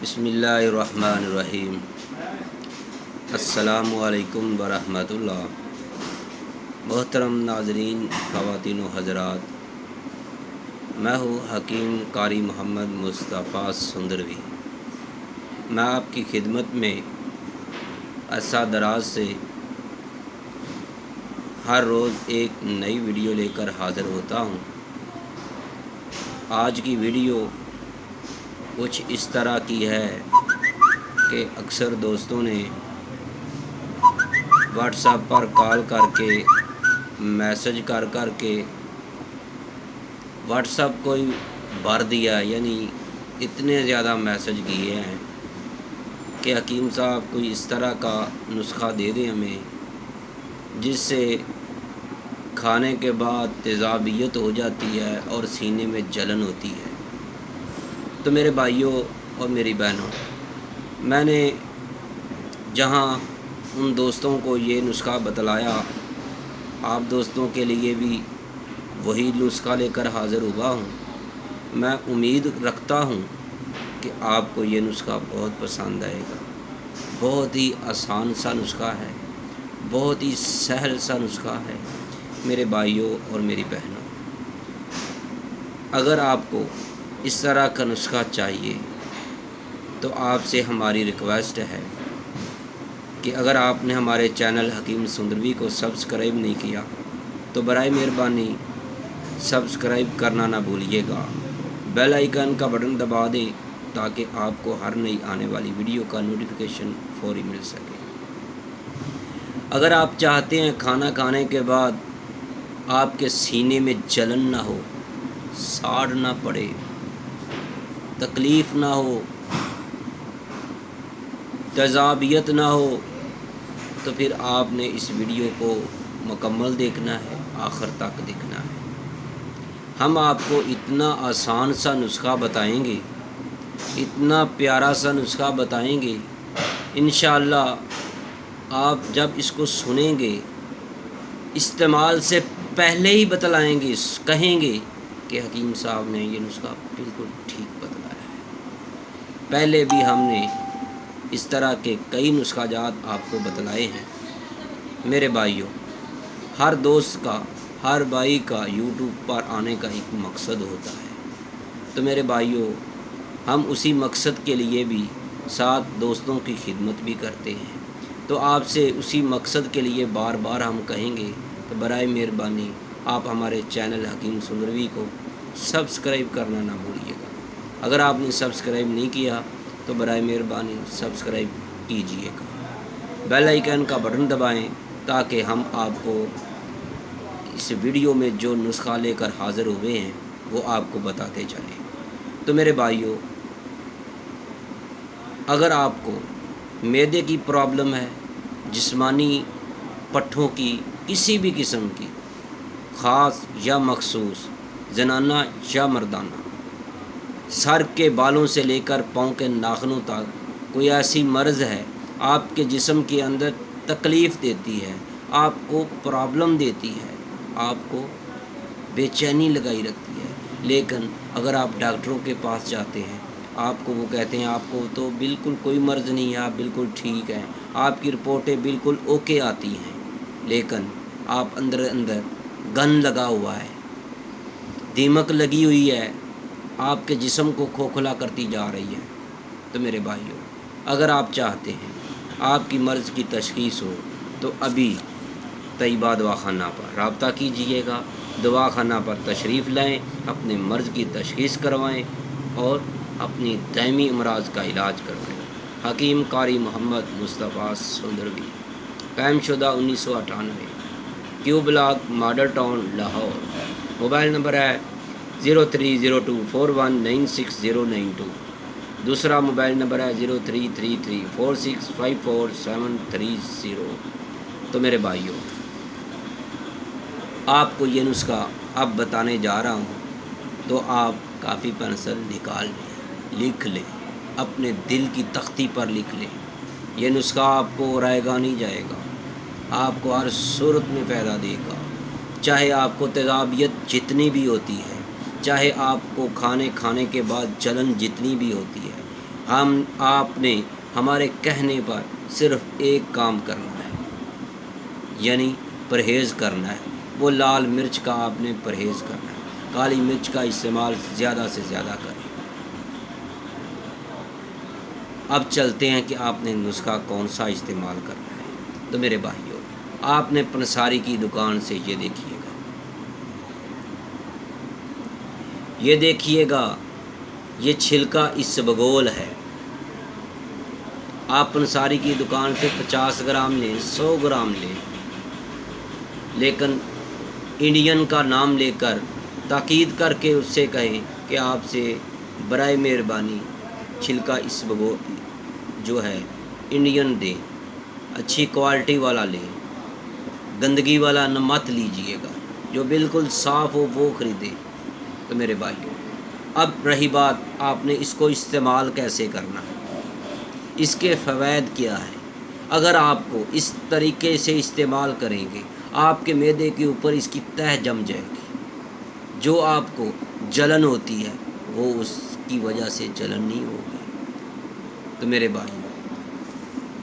بسم اللہ الرحمن الرحیم۔ السلام علیکم ورحمۃ اللہ۔ محترم ناظرین، خواتین و حضرات، میں ہوں حکیم قاری محمد مصطفیٰ سندروی۔ میں آپ کی خدمت میں عرصہ دراز سے ہر روز ایک نئی ویڈیو لے کر حاضر ہوتا ہوں۔ آج کی ویڈیو کچھ اس طرح کی ہے کہ اکثر دوستوں نے واٹس ایپ پر کال کر کے میسج کر کے واٹس ایپ کو ہی بھر دیا، یعنی اتنے زیادہ میسج کیے ہیں کہ حکیم صاحب کوئی اس طرح کا نسخہ دے دیں ہمیں جس سے کھانے کے بعد تیزابیت ہو جاتی ہے اور سینے میں جلن ہوتی ہے۔ تو میرے بھائیوں اور میری بہنوں، میں نے جہاں ان دوستوں کو یہ نسخہ بتلایا، آپ دوستوں کے لیے بھی وہی نسخہ لے کر حاضر ہوا ہوں۔ میں امید رکھتا ہوں کہ آپ کو یہ نسخہ بہت پسند آئے گا۔ بہت ہی آسان سا نسخہ ہے، بہت ہی سہل سا نسخہ ہے میرے بھائیوں اور میری بہنوں۔ اگر آپ کو اس طرح کا نسخہ چاہیے تو آپ سے ہماری ریکویسٹ ہے کہ اگر آپ نے ہمارے چینل حکیم سندروی کو سبسکرائب نہیں کیا تو برائے مہربانی سبسکرائب کرنا نہ بھولیے گا۔ بیل آئیکن کا بٹن دبا دیں تاکہ آپ کو ہر نئی آنے والی ویڈیو کا نوٹیفیکیشن فوری مل سکے۔ اگر آپ چاہتے ہیں کھانا کھانے کے بعد آپ کے سینے میں جلن نہ ہو، ساڑ نہ پڑے، تکلیف نہ ہو، تیزابیت نہ ہو، تو پھر آپ نے اس ویڈیو کو مکمل دیکھنا ہے، آخر تک دیکھنا ہے۔ ہم آپ کو اتنا آسان سا نسخہ بتائیں گے، اتنا پیارا سا نسخہ بتائیں گے، انشاءاللہ آپ جب اس کو سنیں گے، استعمال سے پہلے ہی بتلائیں گے، کہیں گے کہ حکیم صاحب نے یہ نسخہ بالکل ٹھیک بتلایا ہے۔ پہلے بھی ہم نے اس طرح کے کئی نسخہ جات آپ کو بتلائے ہیں۔ میرے بھائیوں، ہر دوست کا، ہر بھائی کا یوٹیوب پر آنے کا ایک مقصد ہوتا ہے۔ تو میرے بھائیوں، ہم اسی مقصد کے لیے بھی ساتھ دوستوں کی خدمت بھی کرتے ہیں۔ تو آپ سے اسی مقصد کے لیے بار بار ہم کہیں گے کہ برائے مہربانی آپ ہمارے چینل حکیم سندروی کو سبسکرائب کرنا نہ بھولیے گا۔ اگر آپ نے سبسکرائب نہیں کیا تو برائے مہربانی سبسکرائب کیجیے گا۔ بیل آئیکن کا بٹن دبائیں تاکہ ہم آپ کو اس ویڈیو میں جو نسخہ لے کر حاضر ہوئے ہیں وہ آپ کو بتاتے چلیں۔ تو میرے بھائیوں، اگر آپ کو معدے کی پرابلم ہے، جسمانی پٹھوں کی کسی بھی قسم کی، خاص یا مخصوص، زنانہ یا مردانہ، سر کے بالوں سے لے کر پاؤں کے ناخنوں تک کوئی ایسی مرض ہے آپ کے جسم کے اندر تکلیف دیتی ہے، آپ کو پرابلم دیتی ہے، آپ کو بے چینی لگائی رکھتی ہے، لیکن اگر آپ ڈاکٹروں کے پاس جاتے ہیں، آپ کو وہ کہتے ہیں آپ کو تو بالکل کوئی مرض نہیں ہے، آپ بالکل ٹھیک ہیں، آپ کی رپورٹیں بالکل اوکے آتی ہیں، لیکن آپ اندر گن لگا ہوا ہے، دیمک لگی ہوئی ہے، آپ کے جسم کو کھوکھلا کرتی جا رہی ہے۔ تو میرے بھائیوں، اگر آپ چاہتے ہیں آپ کی مرض کی تشخیص ہو تو ابھی طیبہ دواخانہ پر رابطہ کیجیے گا، دواخانہ پر تشریف لائیں، اپنے مرض کی تشخیص کروائیں اور اپنی دائمی امراض کا علاج کروائیں۔ حکیم قاری محمد مصطفیٰ سندروی، قائم شدہ 1998، Q block, model town, Lahore. Mobile number ہے 0302419692۔ دوسرا موبائل نمبر ہے 0333465470۔ تو میرے بھائیوں، آپ کو یہ نسخہ اب بتانے جا رہا ہوں، تو آپ کاپی پینسل نکال لیں، لکھ لیں، اپنے دل کی تختی پر لکھ لیں۔ یہ نسخہ آپ کو رائے گا نہیں جائے گا، آپ کو ہر صورت میں فائدہ دے گا، چاہے آپ کو تیزابیت جتنی بھی ہوتی ہے، چاہے آپ کو کھانے کے بعد جلن جتنی بھی ہوتی ہے، آپ نے ہمارے کہنے پر صرف ایک کام کرنا ہے، یعنی پرہیز کرنا ہے۔ وہ لال مرچ کا آپ نے پرہیز کرنا ہے، کالی مرچ کا استعمال زیادہ سے زیادہ کریں۔ اب چلتے ہیں کہ آپ نے نسخہ کون سا استعمال کرنا ہے۔ تو میرے بھائیوں، آپ نے پنساری کی دکان سے یہ دیکھیے گا، یہ چھلکا اسبگول ہے۔ آپ پنساری کی دکان سے 50 گرام لیں، 100 گرام لیں، لیکن انڈین کا نام لے کر تاکید کر کے اس سے کہیں کہ آپ سے برائے مہربانی چھلکا اسبگول جو ہے انڈین دیں، اچھی کوالٹی والا لیں، گندگی والا نہ مت لیجئے گا، جو بالکل صاف ہو وہ خریدیں۔ تو میرے بھائیوں، اب رہی بات آپ نے اس کو استعمال کیسے کرنا ہے، اس کے فوائد کیا ہے۔ اگر آپ کو اس طریقے سے استعمال کریں گے، آپ کے معدے کے اوپر اس کی تہ جم جائے گی، جو آپ کو جلن ہوتی ہے وہ اس کی وجہ سے جلن نہیں ہوگی۔ تو میرے بھائیوں،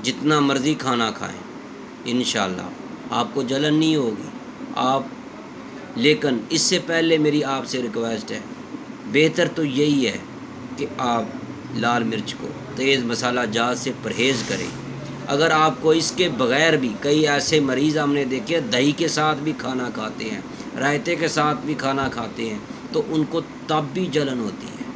جتنا مرضی کھانا کھائیں، انشاءاللہ آپ کو جلن نہیں ہوگی۔ لیکن اس سے پہلے میری آپ سے ریکویسٹ ہے، بہتر تو یہی ہے کہ آپ لال مرچ کو، تیز مسالہ جات سے پرہیز کریں۔ اگر آپ کو اس کے بغیر بھی، کئی ایسے مریض ہم نے دیکھے دہی کے ساتھ بھی کھانا کھاتے ہیں، رائتے کے ساتھ بھی کھانا کھاتے ہیں، تو ان کو تب بھی جلن ہوتی ہے۔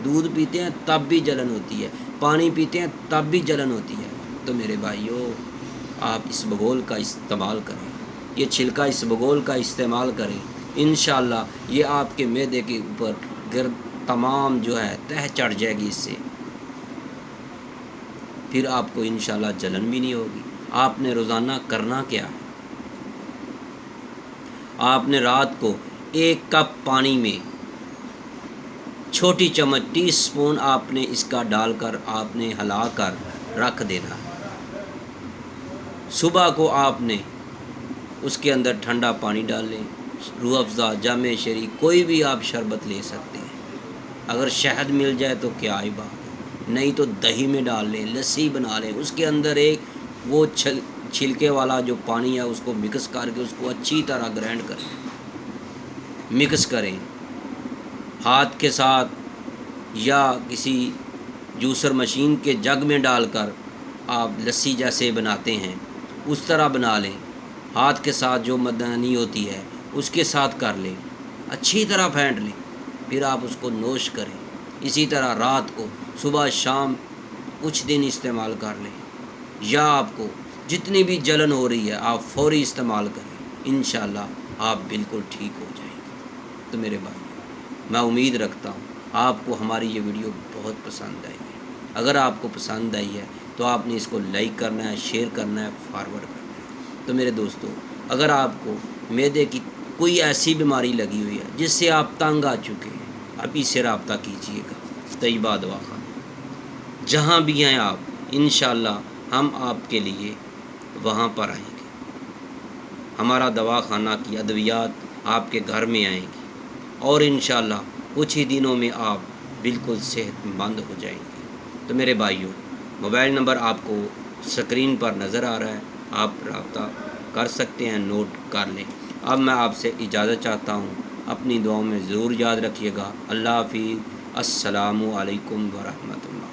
دودھ پیتے ہیں تب بھی جلن ہوتی ہے، پانی پیتے ہیں تب بھی جلن ہوتی ہے۔ تو میرے بھائیوں، آپ اسبگول کا استعمال کریں، یہ چھلکا اسبگول کا استعمال کریں، انشاءاللہ یہ آپ کے معدے کے اوپر تمام جو ہے تہ چڑھ جائے گی، اس سے پھر آپ کو انشاءاللہ جلن بھی نہیں ہوگی۔ آپ نے روزانہ کرنا کیا ہے، آپ نے رات کو 1 کپ پانی میں چھوٹی چمچ ٹی سپون آپ نے اس کا ڈال کر آپ نے ہلا کر رکھ دینا ہے۔ صبح کو آپ نے اس کے اندر ٹھنڈا پانی ڈال لیں، روح افزا، جامع شری، کوئی بھی آپ شربت لے سکتے ہیں۔ اگر شہد مل جائے تو کیا ہی بات ہے، نہیں تو دہی میں ڈال لیں، لسی بنا لیں، اس کے اندر ایک وہ چھلکے والا جو پانی ہے اس کو مکس کر کے اس کو اچھی طرح گرائنڈ کریں، مکس کریں، ہاتھ کے ساتھ یا کسی جوسر مشین کے جگ میں ڈال کر آپ لسی جیسے بناتے ہیں اس طرح بنا لیں، ہاتھ کے ساتھ جو مدانی ہوتی ہے اس کے ساتھ کر لیں، اچھی طرح پھینٹ لیں، پھر آپ اس کو نوش کریں۔ اسی طرح رات کو، صبح شام کچھ دن استعمال کر لیں، یا آپ کو جتنی بھی جلن ہو رہی ہے آپ فوری استعمال کریں، انشاءاللہ آپ بالکل ٹھیک ہو جائیں گے۔ تو میرے بھائی، میں امید رکھتا ہوں آپ کو ہماری یہ ویڈیو بہت پسند آئی ہے۔ اگر آپ کو پسند آئی ہے تو آپ نے اس کو لائک کرنا ہے، شیئر کرنا ہے، فارورڈ کرنا ہے۔ تو میرے دوستو، اگر آپ کو معدے کی کوئی ایسی بیماری لگی ہوئی ہے جس سے آپ تنگ آ چکے ہیں، ابھی سے رابطہ کیجیے گا طیبہ دواخانہ، جہاں بھی ہیں آپ، انشاءاللہ ہم آپ کے لیے وہاں پر آئیں گے۔ ہمارا دواخانہ کی ادویات آپ کے گھر میں آئیں گی، اور انشاءاللہ کچھ ہی دنوں میں آپ بالکل صحت مند ہو جائیں گے۔ تو میرے بھائیوں، موبائل نمبر آپ کو اسکرین پر نظر آ رہا ہے، آپ رابطہ کر سکتے ہیں، نوٹ کر لیں۔ اب میں آپ سے اجازت چاہتا ہوں، اپنی دعاؤں میں ضرور یاد رکھیے گا۔ اللہ حافظ، السلام علیکم ورحمۃ اللہ۔